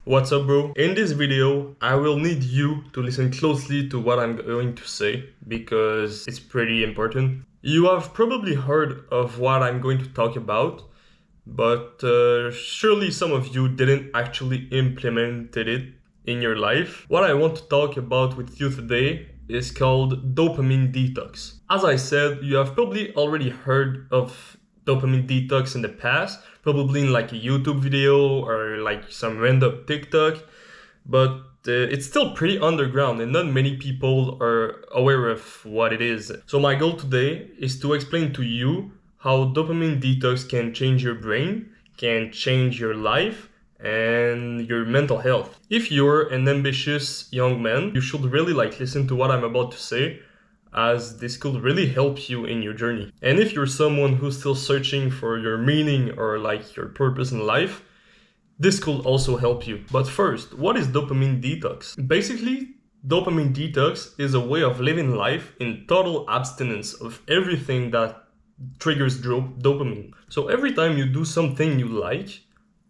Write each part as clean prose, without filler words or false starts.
What's up, bro? In this video, I will need you to listen closely to what I'm going to say because it's pretty important. You have probably heard of what I'm going to talk about, but surely some of you didn't actually implement it in your life. What I want to talk about with you today is called dopamine detox. As I said, you have probably already heard of dopamine detox in the past, probably in like a YouTube video or like some random TikTok, but it's still pretty underground and not many people are aware of what it is. So my goal today is to explain to you how dopamine detox can change your brain, can change your life, and your mental health. If you're an ambitious young man, you should really listen to what I'm about to say, as this could really help you in your journey. And if you're someone who's still searching for your meaning or your purpose in life, this could also help you. But first, what is dopamine detox? Basically, dopamine detox is a way of living life in total abstinence of everything that triggers dopamine. So every time you do something you like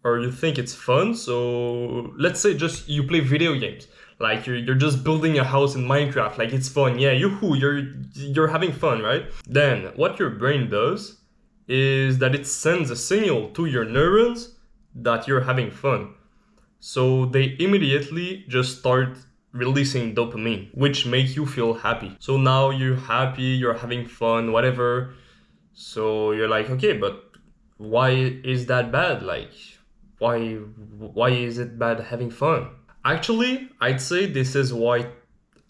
or you think it's fun, so let's say just you play video games, like you're just building a house in Minecraft, like it's fun, yeah, you're having fun, right? Then what your brain does is that it sends a signal to your neurons that you're having fun. So they immediately just start releasing dopamine, which make you feel happy. So now you're happy, you're having fun, whatever. So you're like, okay, but why is that bad? Why is it bad having fun? Actually, I'd say this is why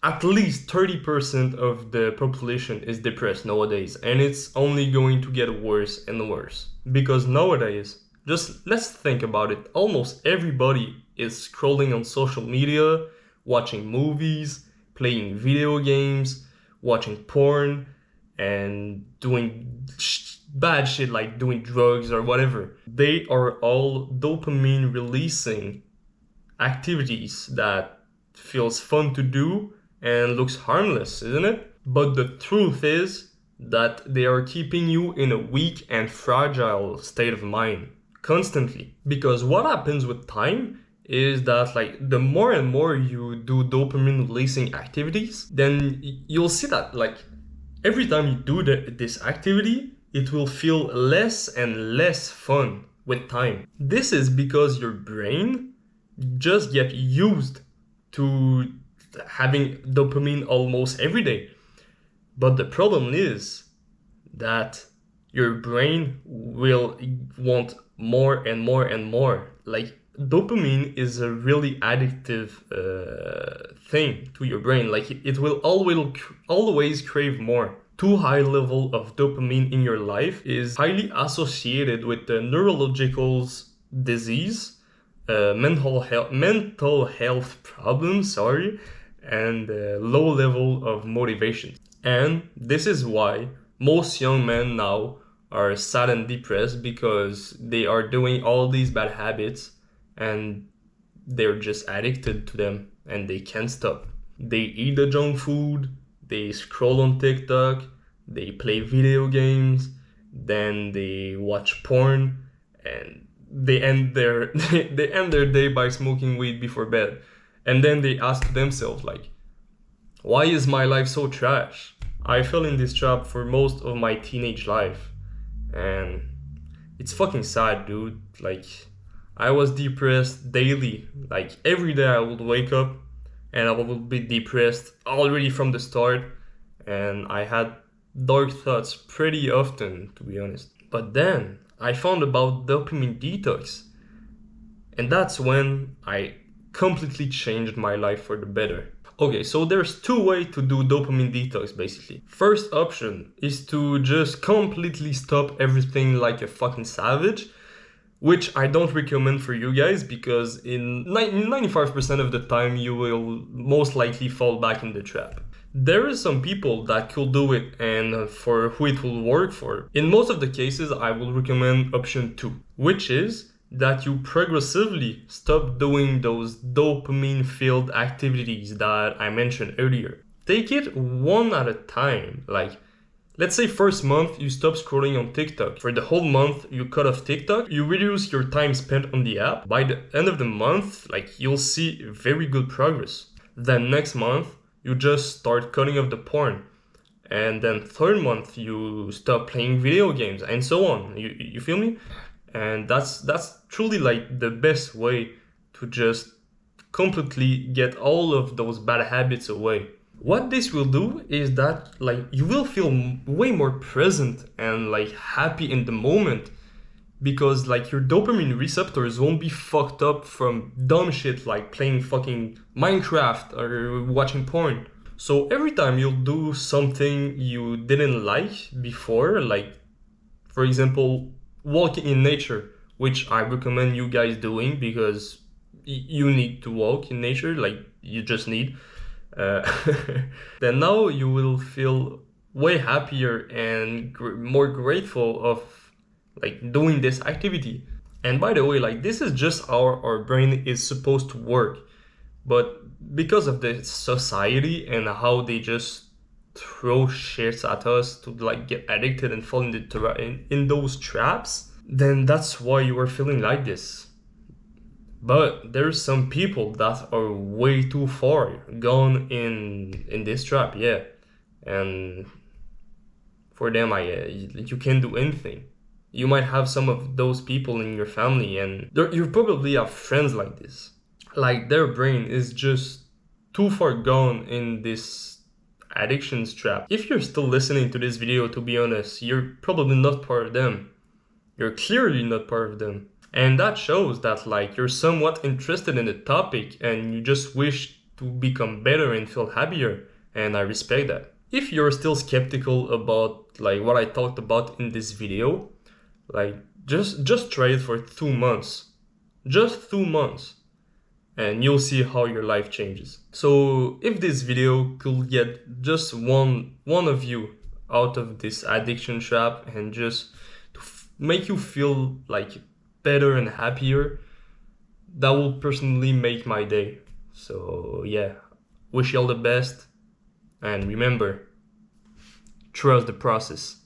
at least 30% of the population is depressed nowadays, and it's only going to get worse and worse. Because nowadays, just let's think about it, almost everybody is scrolling on social media, watching movies, playing video games, watching porn, and doing bad shit like doing drugs or whatever. They are all dopamine releasing activities that feels fun to do and looks harmless, isn't it? But the truth is that they are keeping you in a weak and fragile state of mind constantly. Because what happens with time is that the more and more you do dopamine releasing activities, then you'll see that every time you do this activity, it will feel less and less fun with time. This is because your brain just get used to having dopamine almost every day. But the problem is that your brain will want more and more and more. Dopamine is a really addictive thing to your brain. It will always crave more. Too high level of dopamine in your life is highly associated with the neurological disease, mental health problems, and low level of motivation. And this is why most young men now are sad and depressed, because they are doing all these bad habits and they're just addicted to them and they can't stop. They eat the junk food, they scroll on TikTok, they play video games, then they watch porn, and they end their they end their day by smoking weed before bed. And then they ask themselves why is my life so trash? I fell in this trap for most of my teenage life, and it's fucking sad, dude. I was depressed daily. Every day I would wake up and I would be depressed already from the start, and I had dark thoughts pretty often, to be honest. But then I found about dopamine detox, and that's when I completely changed my life for the better. Okay, so there's two ways to do dopamine detox, basically. First option is to just completely stop everything like a fucking savage, which I don't recommend for you guys, because in 95% of the time you will most likely fall back in the trap. There is some people that could do it and for who it will work for. In most of the cases, I will recommend option 2, which is that you progressively stop doing those dopamine-filled activities that I mentioned earlier. Take it one at a time. Let's say first month you stop scrolling on TikTok. For the whole month you cut off TikTok, you reduce your time spent on the app. By the end of the month, like you'll see very good progress. Then next month you just start cutting off the porn. And then third month you stop playing video games and so on. You feel me? And that's truly like the best way to just completely get all of those bad habits away. What this will do is that like you will feel way more present and like happy in the moment, because like your dopamine receptors won't be fucked up from dumb shit like playing fucking Minecraft or watching porn. So every time you'll do something you didn't like before, like for example, walking in nature, which I recommend you guys doing because you need to walk in nature, like you just need. Uh, then now you will feel way happier and more grateful of like doing this activity. And by the way, like this is just how our brain is supposed to work. But because of the society and how they just throw shit at us to like get addicted and fall in those traps, then that's why you are feeling like this. But there's some people that are way too far gone in this trap, yeah. And for them, you can't do anything. You might have some of those people in your family, and you probably have friends like this. Like their brain is just too far gone in this addictions trap. If you're still listening to this video, to be honest, you're probably not part of them. You're clearly not part of them. And that shows that like you're somewhat interested in the topic and you just wish to become better and feel happier. And I respect that. If you're still skeptical about like what I talked about in this video, like just try it for 2 months. Just 2 months. And you'll see how your life changes. So if this video could get just one of you out of this addiction trap and just to make you feel like better and happier, that will personally make my day. So yeah, wish you all the best, and remember, trust the process.